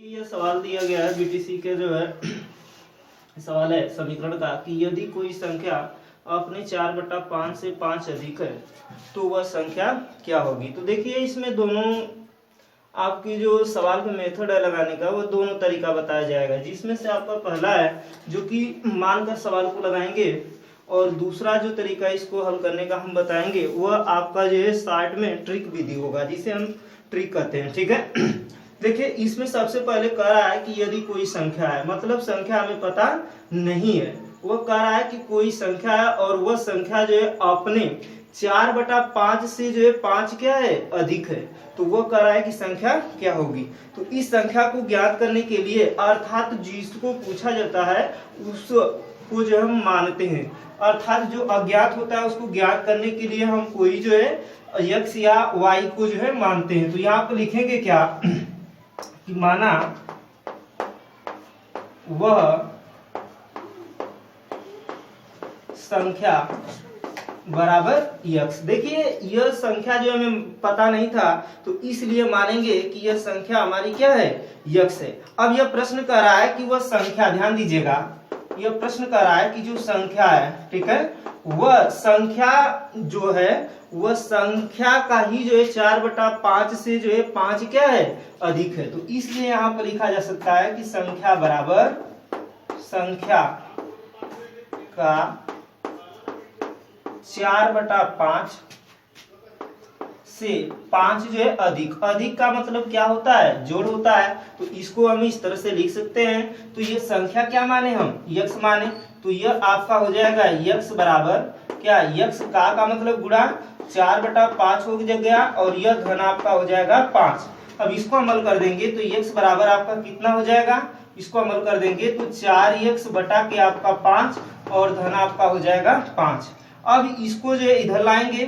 ये सवाल दिया गया है बीटीसी के जो है सवाल है समीकरण का कि यदि कोई संख्या अपने 4/5 से 5 अधिक है तो वह संख्या क्या होगी। तो देखिए इसमें दोनों आपकी जो सवाल का मेथड है लगाने का वो दोनों तरीका बताया जाएगा, जिसमें से आपका पहला है जो कि मानकर सवाल को लगाएंगे और दूसरा जो तरीका इसको हल करने का हम बताएंगे वह आपका जो है साइड में ट्रिक विधि होगा, जिसे हम ट्रिक कहते हैं। ठीक है, देखिए इसमें सबसे पहले कह रहा है कि यदि कोई संख्या है, मतलब संख्या हमें पता नहीं है, वो कह रहा है कि कोई संख्या है और वह संख्या जो है अपने 4/5 से जो है 5 क्या है अधिक है, तो वो कह रहा है कि संख्या क्या होगी। तो इस संख्या को ज्ञात करने के लिए अर्थात जिसको पूछा जाता है उसको जो हम मानते हैं, अर्थात जो अज्ञात होता है उसको ज्ञात करने के लिए हम कोई जो है x या y को जो है मानते हैं। तो यहाँ पे लिखेंगे क्या कि माना वह संख्या बराबर x। देखिए यह संख्या जो हमें पता नहीं था तो इसलिए मानेंगे कि यह संख्या हमारी क्या है x है। अब यह प्रश्न कर रहा है कि वह संख्या, ध्यान दीजिएगा, यह प्रश्न कर रहा है कि जो संख्या है, ठीक है, वह संख्या जो है वह संख्या का ही जो है 4/5 से जो है 5 क्या है अधिक है। तो इसलिए यहाँ पर लिखा जा सकता है कि संख्या बराबर संख्या का 4/5 से 5 जो है अधिक। अधिक का मतलब क्या होता है, जोड़ होता है। तो इसको हम इस तरह से लिख सकते हैं। तो ये संख्या क्या माने हम, x माने, तो यह आपका हो जाएगा x बराबर क्या, x का मतलब गुणा 4/5 हो गया और यह धन आपका हो जाएगा 5। अब इसको अमल कर देंगे तो x बराबर आपका कितना हो जाएगा, इसको अमल कर देंगे तो 4x बटा के आपका 5 और धन आपका हो जाएगा 5। अब इसको जो है इधर लाएंगे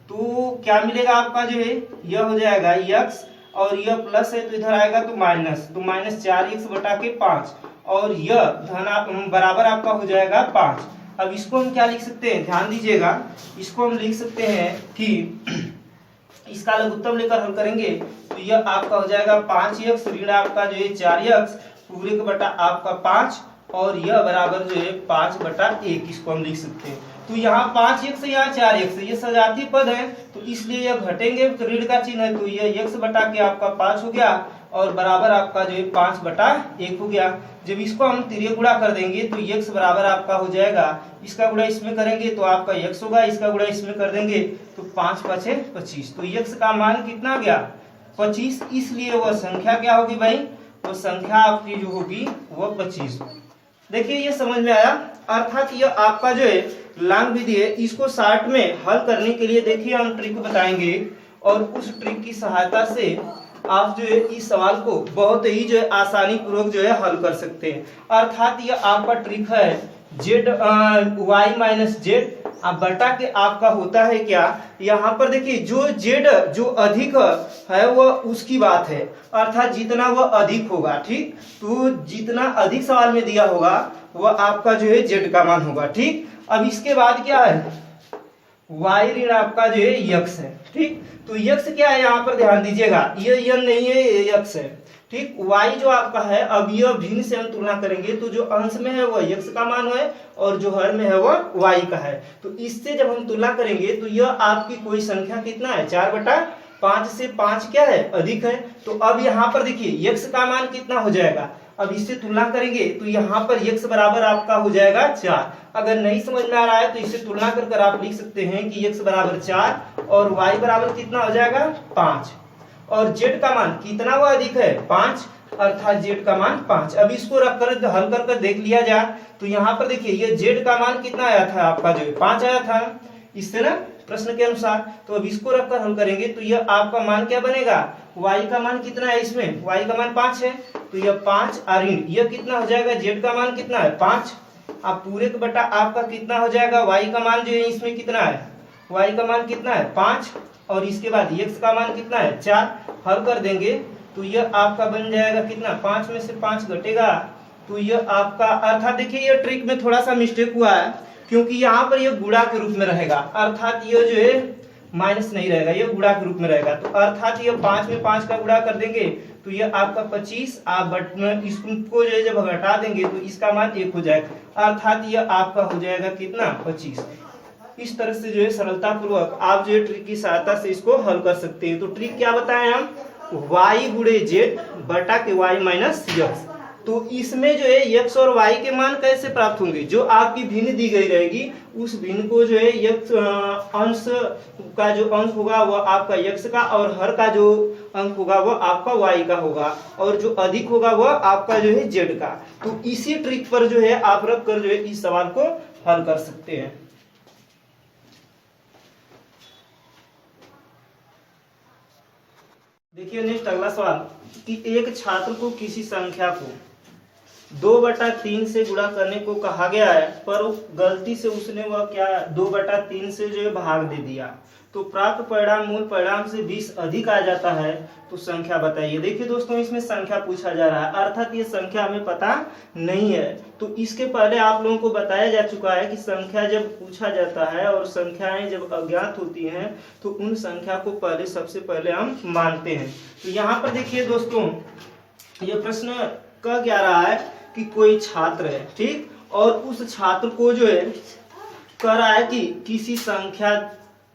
तो क्या मिलेगा आपका जो है, यह हो जाएगा x और यह प्लस है तो इधर आएगा तो माइनस, तो -4x बटा के 5 और यह धन बराबर आपका हो जाएगा 5। अब इसको हम क्या लिख सकते हैं, ध्यान दीजिएगा, इसको हम लिख सकते हैं कि इसका लघुत्तम लेकर हल करेंगे तो यह आपका हो जाएगा 5x ऋण आपका जो है 4x पूरे का बटा आपका 5 और यह बराबर जो है 5/1, इसको हम लिख सकते हैं। तो यहाँ 5x है, यहाँ 4x है, ये सजातीय पद है तो इसलिए यह घटेंगे, ऋण का चिन्ह है तो यह x बटा के आपका 5 हो गया और बराबर आपका जो है 5/1 हो गया। जब इसको हम तिर्यक गुणा कर देंगे तो x बराबर आपका हो जाएगा, इसका गुणा इसमें करेंगे तो आपका x होगा, इसका गुणा इसमें कर देंगे तो 5×5 = 25। तो x का मान कितना गया 25, इसलिए वह संख्या क्या होगी भाई, वो संख्या आपकी जो होगी वो 25। देखिए ये समझ में आया, अर्थात यह आपका जो है लांग विधि है, इसको शॉर्ट में हल करने के लिए देखिए हम ट्रिक बताएंगे और उस ट्रिक की सहायता से आप जो है इस सवाल को बहुत ही जो है आसानी पूर्वक जो है हल कर सकते हैं। अर्थात यह आपका ट्रिक है y - z अब बटा के आपका होता है क्या, यहाँ पर देखिए जो z जो अधिक है वह उसकी बात है, अर्थात जितना वह अधिक होगा, ठीक, तो जितना अधिक सवाल में दिया होगा वह आपका जो है z का मान होगा। ठीक, अब इसके बाद क्या है, y ऋण आपका जो है x है, ठीक, तो x क्या है यहाँ पर ध्यान दीजिएगा, ये n नहीं है, ये x है, ठीक। y जो आपका है, अब यह भिन्न से हम तुलना करेंगे तो जो अंश में है वह x का मान है और जो हर में है वह y का है। तो इससे जब हम तुलना करेंगे तो यह आपकी कोई संख्या कितना है, 4/5 से 5 क्या है अधिक है। तो अब यहाँ पर देखिए x का मान कितना हो जाएगा, अब इससे तुलना करेंगे तो यहाँ पर x बराबर आपका हो जाएगा 4। अगर नहीं समझ में आ रहा है तो इससे तुलना कर आप लिख सकते हैं कि x बराबर 4 और y बराबर कितना हो जाएगा 5 और z का मान कितना वो अधिक है 5, अर्थात z का मान 5। अब इसको रख कर हल कर देख लिया जाए तो यहाँ पर देखिए ये z का मान कितना आया था आपका जो 5 आया था इससे ना प्रश्न के अनुसार। तो अब इसको रखकर हल करेंगे तो यह आपका मान क्या बनेगा, y का मान कितना है, इसमें y का मान 5 है तो यह 5 ऋण यह कितना हो जाएगा, z का मान कितना है 5, अब पूरे का बटा आपका कितना हो जाएगा, y का मान जो है इसमें कितना है, y का मान कितना है 5 और इसके बाद x का मान कितना है 4, हल कर देंगे तो यह आपका बन जाएगा कितना, 5 में से 5 घटेगा तो यह आपका, अर्थात देखिए यह ट्रिक में थोड़ा सा मिस्टेक हुआ है क्योंकि यहाँ पर यह गुणा के रूप में रहेगा, अर्थात यह जो है माइनस नहीं रहेगा, ये गुणा के रूप में रहेगा। तो अर्थात ये 5 में 5 का गुणा कर देंगे तो ये आपका 25, आप इसको जो है जब घटा देंगे तो इसका मान 1 हो जाएगा, अर्थात ये आपका हो जाएगा कितना 25। इस तरह से जो है सरलता पूर्वक आप जो है ट्रिक की सहायता से इसको हल कर सकते हैं। तो ट्रिक क्या बताएं हम, y गुणे जेड बटा के y माइनस यक्स। तो इसमें जो है x और y के मान कैसे प्राप्त होंगे, जो आपकी भिन्न दी गई रहेगी उस भिन्न को जो है x अंश का जो अंक होगा वह आपका x का, और हर का जो अंक होगा वह आपका y का होगा, और जो अधिक होगा वह आपका जो है z का। तो इसी ट्रिक पर जो है आप रख कर जो है इस सवाल को हल कर सकते हैं। देखिए नेक्स्ट अगला सवाल कि एक छात्र को किसी संख्या को 2/3 से गुणा करने को कहा गया है, पर गलती से उसने वह क्या 2/3 से जो है भाग दे दिया, तो प्राप्त परिणाम मूल परिणाम से 20 अधिक आ जाता है, तो संख्या बताइए। देखिए दोस्तों, इसमें संख्या पूछा जा रहा है, अर्थात ये संख्या हमें पता नहीं है। तो इसके पहले आप लोगों को बताया जा चुका है कि संख्या जब पूछा जाता है और संख्याएं जब अज्ञात होती हैं तो उन संख्या को पहले सबसे पहले हम मानते हैं। तो यहाँ पर देखिए दोस्तों, ये प्रश्न कह क्या रहा है कि कोई छात्र है, ठीक, और उस छात्र को जो है कह रहा है कि किसी संख्या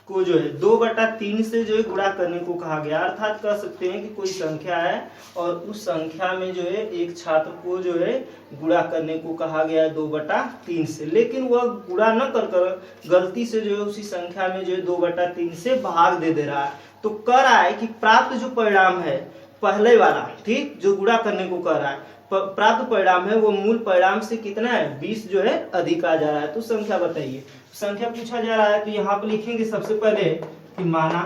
को जो है 2/3 से जो है गुणा करने को कहा गया, अर्थात कह सकते हैं कि कोई संख्या है और उस संख्या में जो है एक छात्र को जो है गुणा करने को कहा गया है 2/3 से, लेकिन वह गुणा न कर गलती से जो है उसी संख्या में जो है 2/3 से भाग दे रहा है। तो कह रहा है कि प्राप्त जो परिणाम है पहले वाला, ठीक, जो गुणा करने को कह रहा है, प्राप्त परिणाम है वो मूल परिणाम से कितना है 20 जो है अधिक आ जा रहा है। तो संख्या बताइए। संख्या पूछा जा रहा है तो यहाँ पर लिखेंगे सबसे पहले कि माना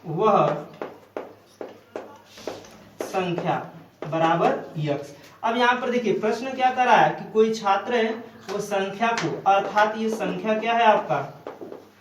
वह संख्या बराबर यक्स। अब यहाँ पर देखिए प्रश्न क्या कर रहा है कि कोई छात्र है वो संख्या को, अर्थात ये संख्या क्या है आपका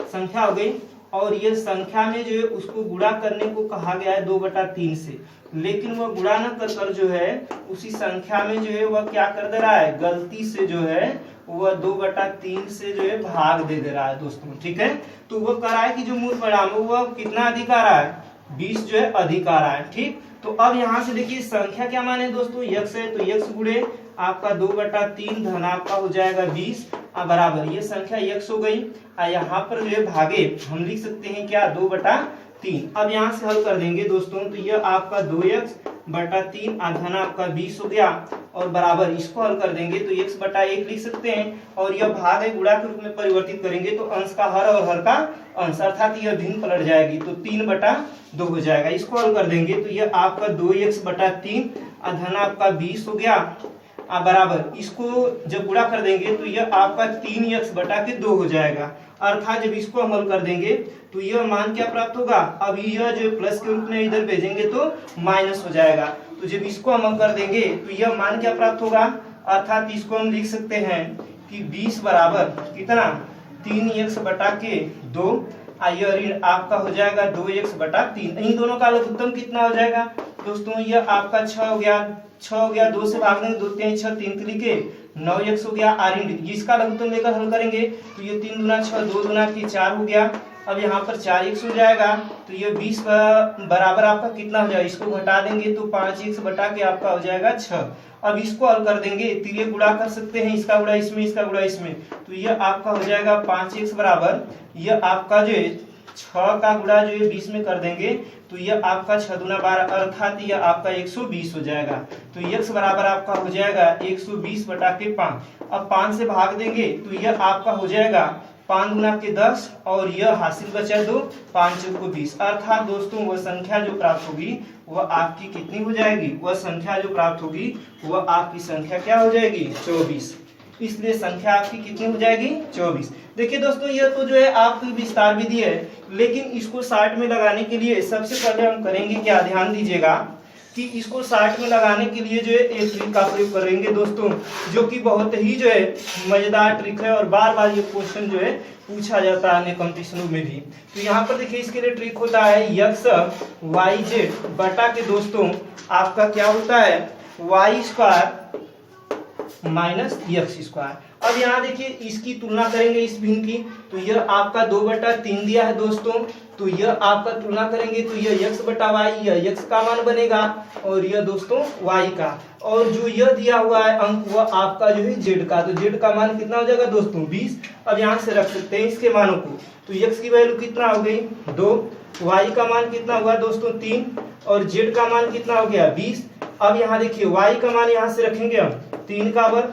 संख्या हो गई, और ये संख्या में जो है उसको गुणा करने को कहा गया है 2/3 से, लेकिन वह गुणा न कर जो है उसी संख्या में जो है वह क्या कर दे रहा है, गलती से जो है वह 2/3 से जो है भाग दे रहा है दोस्तों, ठीक है। तो वह कह रहा है कि जो मूल परिणाम है वह कितना अधिक आ रहा है, 20 जो है अधिक आ रहा है, ठीक। तो अब यहाँ से देखिए संख्या क्या माने दोस्तों, यक्स है, तो यक्स गुणे आपका 2/3 धन आपका हो जाएगा 20 बराबर, ये संख्या यक्स हो गई। यहाँ पर जो है भागे हम लिख सकते हैं क्या 2/3। अब यहाँ से हल कर देंगे दोस्तों, तो यह आपका 2x/3 धन आपका 20 हो गया, और बराबर इसको हल कर देंगे तो x/1 लिख सकते हैं, और यह भाग है गुणा के रूप में परिवर्तित करेंगे तो अंश का हर और हर का अंश, अर्थात यह भिन्न पलट जाएगी तो 3/2 हो जाएगा। इसको हल कर देंगे तो यह आपका 2x/3 धन आपका 20 हो गया बराबर, इसको जब गुणा कर देंगे तो यह आपका 3x/2 हो जाएगा, अर्थात जब इसको हम हल कर देंगे तो यह मान क्या प्राप्त होगा, अब यह जो प्लस के रूप में इधर भेजेंगे तो माइनस हो जाएगा, तो जब इसको हम हल कर देंगे तो यह मान क्या प्राप्त होगा, अर्थात इसको हम लिख सकते हैं कि 20 बराबर कितना 3x/2, यह ऋण आपका हो जाएगा 2x/3। इन दोनों का लघुत्तम कितना हो जाएगा दोस्तों, यह आपका 6 हो गया, 2 से भाग देंगे 2 3 6 3 त्रिके 9x हो गया, इसका लघुत्तम लेकर हल करेंगे तो ये 3 दूना 6 2 दूना 4 हो गया। अब यहाँ पर 4x हो जाएगा तो ये 20 बराबर आपका कितना हो जाएगा, इसको घटा देंगे तो 5x बटा के आपका हो जाएगा 6। अब इसको हल कर देंगे, तिर्य गुणा कर सकते हैं, इसका गुणा इसमें इसका गुणा इसमें, तो ये आपका हो जाएगा 5x बराबर, यह आपका जो है 6 का गुणा जो है 20 में कर देंगे तो यह आपका 6 दूना 12, अर्थात यह आपका 120 हो जाएगा। तो x बराबर आपका हो जाएगा 120/5। अब 5 से भाग देंगे तो यह आपका हो जाएगा 5 दूना 10, और यह हासिल बचा 2, 5 चौको 20, अर्थात दोस्तों वह संख्या जो प्राप्त होगी वह आपकी कितनी हो जाएगी, वह संख्या जो प्राप्त होगी वह आपकी संख्या क्या हो जाएगी 24। इसलिए संख्या आपकी कितनी हो जाएगी 24। देखिए दोस्तों, यह तो जो है आपकी विस्तार विधि है, लेकिन इसको 60 में लगाने के लिए सबसे पहले हम करेंगे क्या, ध्यान दीजिएगा कि इसको 60 में लगाने के लिए जो है एक ट्रिक का प्रयोग करेंगे दोस्तों, जो कि बहुत ही जो है मजेदार ट्रिक है और बार बार ये क्वेश्चन जो है पूछा जाता है कंपटीशनों में भी। तो यहाँ पर देखिए इसके लिए ट्रिक होता है x/y/z बटा के दोस्तों आपका क्या होता है y² - x²। अब यहाँ देखिए इसकी तुलना करेंगे इस भिन्न की, तो यह आपका 2/3 दिया है दोस्तों, तो यह आपका तुलना करेंगे तो यह x/y, यह x का मान बनेगा और यह दोस्तों y का, और जो यह दिया हुआ है अंक वह आपका जो है z का, तो z का मान कितना हो जाएगा दोस्तों 20। अब यहाँ से रख सकते हैं इसके मानों को, तो x की वैल्यू कितना हो गई 2, y का मान कितना हुआ दोस्तों 3 और z का मान कितना हो गया 20। अब यहाँ देखिए y का मान यहाँ से रखेंगे हम 3 का वर्ग,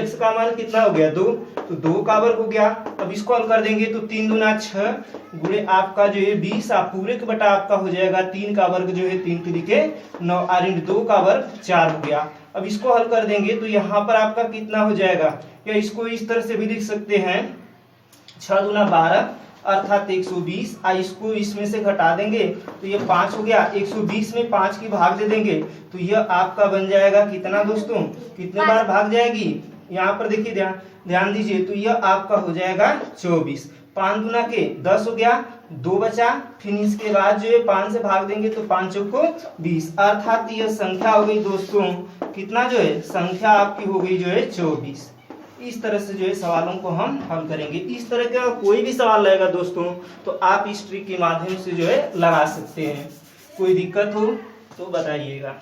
x का मान कितना हो गया 2, तो 2 का वर्ग हो गया। अब इसको हल कर देंगे तो 3 दूना 6 गुणे आपका जो है 20, आप पूरे का बटा आपका हो जाएगा 3 का वर्ग जो है 3 तिरिके 9, 2 का वर्ग 4 हो गया। अब इसको हल कर देंगे तो यहाँ पर आपका कितना हो जाएगा, या इसको इस तरह से भी लिख सकते हैं 6 दूना 12 अर्थात 120। इसको इसमें से घटा देंगे तो ये 5 हो गया, 120 में 5 की भाग दे देंगे तो यह आपका बन जाएगा कितना दोस्तों, कितने बार भाग जाएगी, यहाँ पर देखिए ध्यान दीजिए, तो यह आपका हो जाएगा 24। 5 गुना के 10 हो गया, 2 बचा, फिर इसके बाद जो है 5 से भाग देंगे तो 5 को 20, अर्थात यह संख्या हो गई दोस्तों कितना जो है, संख्या आपकी हो गई जो है 24। इस तरह से जो है सवालों को हम हल करेंगे। इस तरह का कोई भी सवाल रहेगा दोस्तों तो आप इस ट्रिक के माध्यम से जो है लगा सकते हैं। कोई दिक्कत हो तो बताइएगा।